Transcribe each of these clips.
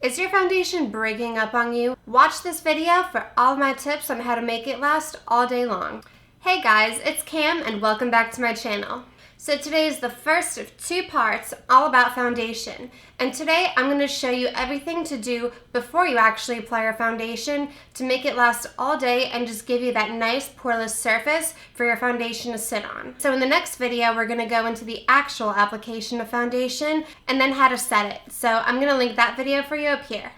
Is your foundation breaking up on you? Watch this video for all of my tips on how to make it last all day long. Hey guys, it's Cam and welcome back to my channel. So today is the first of two parts all about foundation. And today I'm going to show you everything to do before you actually apply your foundation to make it last all day and just give you that nice poreless surface for your foundation to sit on. So in the next video we're going to go into the actual application of foundation and then how to set it. So I'm going to link that video for you up here.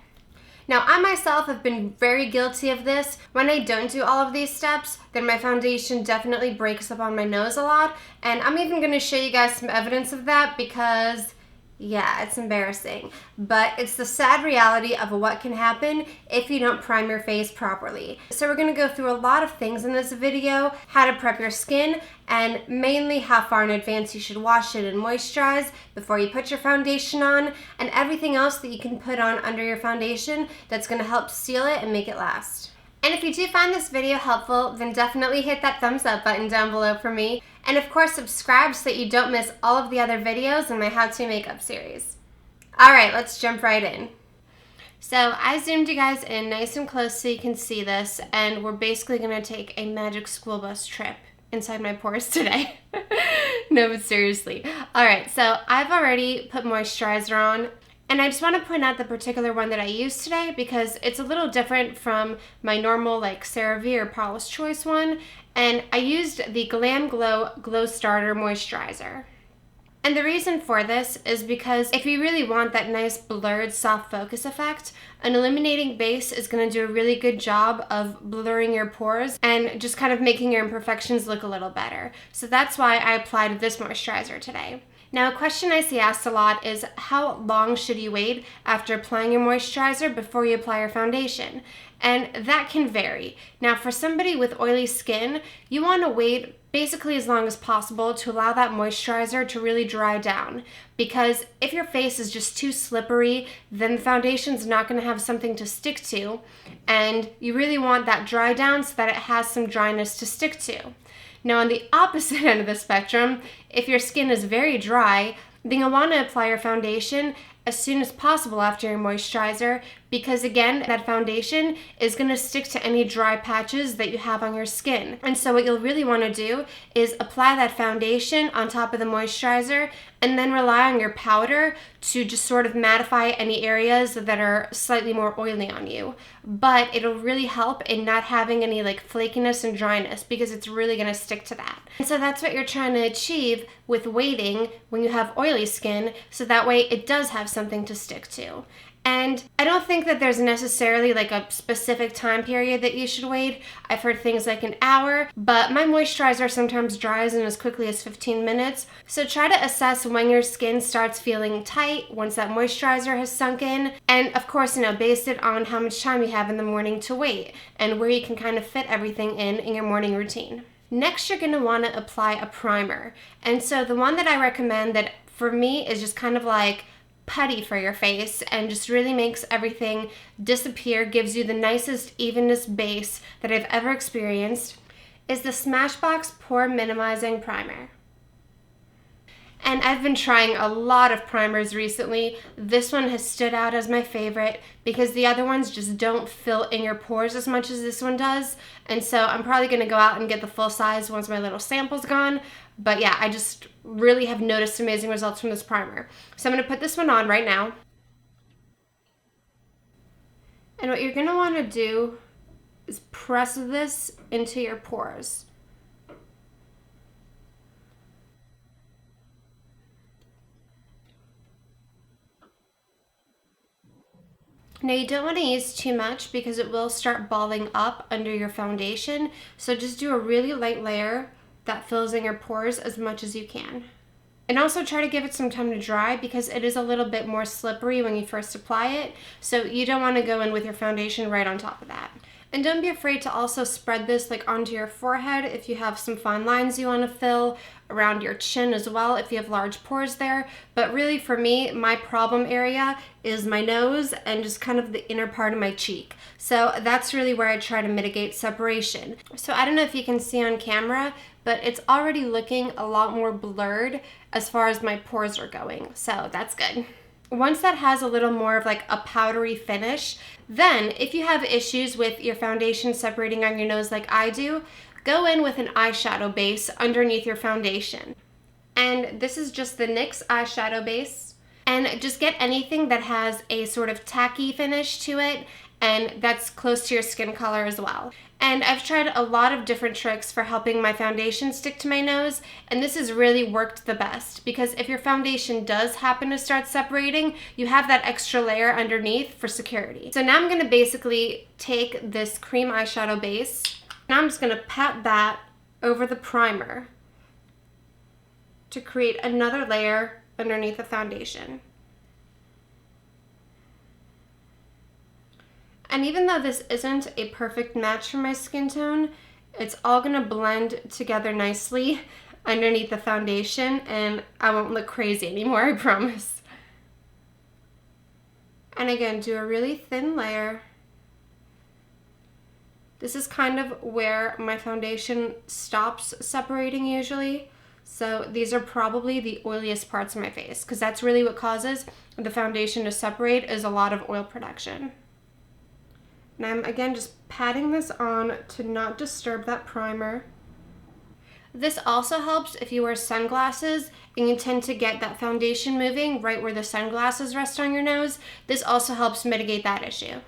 Now, I myself have been very guilty of this. When I don't do all of these steps, then my foundation definitely breaks up on my nose a lot. And I'm even going to show you guys some evidence of that because, yeah, it's embarrassing. But it's the sad reality of what can happen if you don't prime your face properly. So we're going to go through a lot of things in this video, how to prep your skin, and mainly how far in advance you should wash it and moisturize before you put your foundation on, and everything else that you can put on under your foundation that's going to help seal it and make it last. And if you do find this video helpful, then definitely hit that thumbs up button down below for me. And of course subscribe so that you don't miss all of the other videos in my How To Makeup series. Alright, let's jump right in. So I zoomed you guys in nice and close so you can see this, and we're basically going to take a magic school bus trip inside my pores today. No, but seriously. Alright, so I've already put moisturizer on. And I just want to point out the particular one that I used today because it's a little different from my normal like CeraVe or Paula's Choice one. And I used the Glam Glow Starter Moisturizer. And the reason for this is because if you really want that nice blurred soft focus effect, an illuminating base is going to do a really good job of blurring your pores and just kind of making your imperfections look a little better. So that's why I applied this moisturizer today. Now, a question I see asked a lot is how long should you wait after applying your moisturizer before you apply your foundation? And that can vary. Now, for somebody with oily skin, you want to wait basically as long as possible to allow that moisturizer to really dry down. Because if your face is just too slippery, then the foundation's not going to have something to stick to. And you really want that dry down so that it has some dryness to stick to. Now, on the opposite end of the spectrum, if your skin is very dry, then you'll want to apply your foundation as soon as possible after your moisturizer because, again, that foundation is going to stick to any dry patches that you have on your skin. And so what you'll really want to do is apply that foundation on top of the moisturizer and then rely on your powder to just sort of mattify any areas that are slightly more oily on you. But it'll really help in not having any like flakiness and dryness because it's really going to stick to that. And so that's what you're trying to achieve with waiting when you have oily skin, so that way it does have something to stick to. And I don't think that there's necessarily like a specific time period that you should wait. I've heard things like an hour, but my moisturizer sometimes dries in as quickly as 15 minutes. So try to assess when your skin starts feeling tight once that moisturizer has sunk in. And of course, base it on how much time you have in the morning to wait and where you can kind of fit everything in your morning routine. Next, you're going to want to apply a primer. And so the one that I recommend that for me is just kind of like putty for your face and just really makes everything disappear, gives you the nicest, evenest base that I've ever experienced, is the Smashbox Pore Minimizing Primer. And I've been trying a lot of primers recently. This one has stood out as my favorite because the other ones just don't fill in your pores as much as this one does. And so I'm probably going to go out and get the full size once my little sample's gone. But yeah, I just really have noticed amazing results from this primer. So I'm going to put this one on right now. And what you're going to want to do is press this into your pores. Now, you don't want to use too much because it will start balling up under your foundation. So just do a really light layer that fills in your pores as much as you can. And also try to give it some time to dry because it is a little bit more slippery when you first apply it. So you don't want to go in with your foundation right on top of that. And don't be afraid to also spread this like onto your forehead if you have some fine lines you want to fill, around your chin as well if you have large pores there. But really for me, my problem area is my nose and just kind of the inner part of my cheek. So that's really where I try to mitigate separation. So I don't know if you can see on camera, but it's already looking a lot more blurred as far as my pores are going. So that's good. Once that has a little more of like a powdery finish, then if you have issues with your foundation separating on your nose like I do, go in with an eyeshadow base underneath your foundation. And this is just the NYX eyeshadow base. And just get anything that has a sort of tacky finish to it and that's close to your skin color as well. And I've tried a lot of different tricks for helping my foundation stick to my nose, and this has really worked the best because if your foundation does happen to start separating, you have that extra layer underneath for security. So now I'm going to basically take this cream eyeshadow base, and I'm just going to pat that over the primer to create another layer underneath the foundation. And even though this isn't a perfect match for my skin tone, it's all gonna blend together nicely underneath the foundation and I won't look crazy anymore, I promise. And again, do a really thin layer. This is kind of where my foundation stops separating usually. So these are probably the oiliest parts of my face because that's really what causes the foundation to separate, is a lot of oil production. And I'm again just patting this on to not disturb that primer. This also helps if you wear sunglasses and you tend to get that foundation moving right where the sunglasses rest on your nose. This also helps mitigate that issue.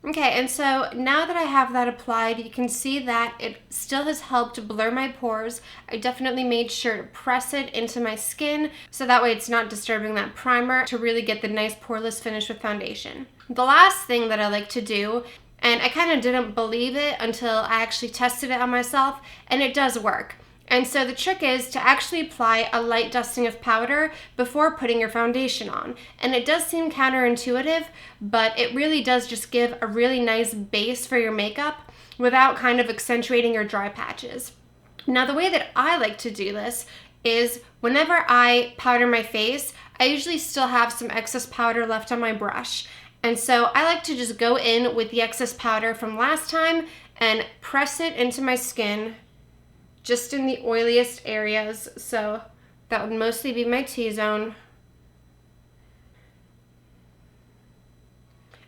Okay, and so now that I have that applied, you can see that it still has helped blur my pores. I definitely made sure to press it into my skin so that way it's not disturbing that primer to really get the nice poreless finish with foundation. The last thing that I like to do, and I kind of didn't believe it until I actually tested it on myself, and it does work. And so the trick is to actually apply a light dusting of powder before putting your foundation on. And it does seem counterintuitive, but it really does just give a really nice base for your makeup without kind of accentuating your dry patches. Now the way that I like to do this is whenever I powder my face, I usually still have some excess powder left on my brush. And so I like to just go in with the excess powder from last time and press it into my skin just in the oiliest areas. So that would mostly be my T-zone.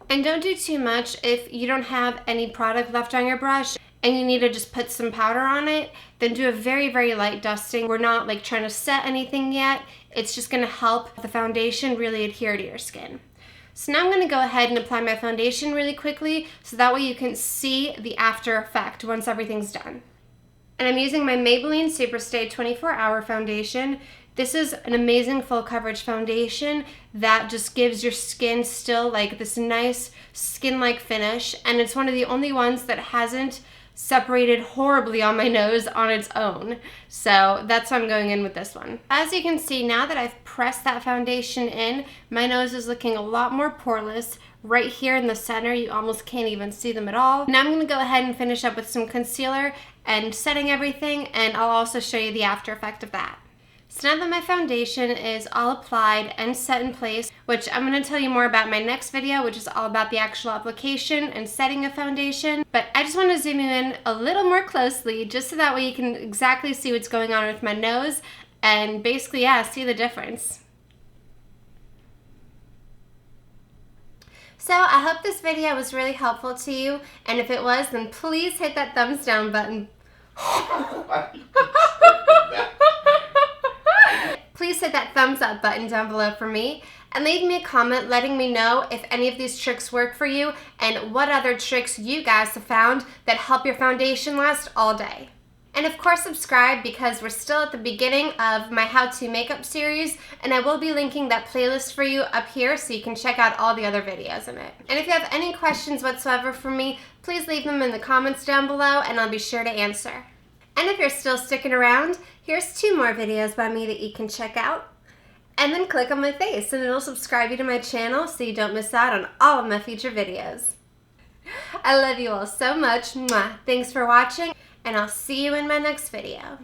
And don't do too much if you don't have any product left on your brush and you need to just put some powder on it, then do a very, very light dusting. We're not like trying to set anything yet. It's just gonna help the foundation really adhere to your skin. So now I'm gonna go ahead and apply my foundation really quickly so that way you can see the after effect once everything's done. And I'm using my Maybelline Superstay 24-Hour Foundation. This is an amazing full coverage foundation that just gives your skin still like this nice skin-like finish, and it's one of the only ones that hasn't separated horribly on my nose on its own. So that's why I'm going in with this one. As you can see, now that I've pressed that foundation in, my nose is looking a lot more poreless. Right here in the center, you almost can't even see them at all. Now I'm going to go ahead and finish up with some concealer and setting everything, and I'll also show you the after effect of that. So now that my foundation is all applied and set in place, which I'm going to tell you more about in my next video, which is all about the actual application and setting a foundation, but I just want to zoom you in a little more closely just so that way you can exactly see what's going on with my nose and basically, yeah, see the difference. So I hope this video was really helpful to you, and if it was, then please hit that thumbs down button. Please hit that thumbs up button down below for me and leave me a comment letting me know if any of these tricks work for you and what other tricks you guys have found that help your foundation last all day. And of course subscribe because we're still at the beginning of my how-to makeup series, and I will be linking that playlist for you up here so you can check out all the other videos in it. And if you have any questions whatsoever for me, please leave them in the comments down below and I'll be sure to answer. And if you're still sticking around, here's 2 more videos by me that you can check out. And then click on my face and it'll subscribe you to my channel so you don't miss out on all of my future videos. I love you all so much. Mwah. Thanks for watching, and I'll see you in my next video.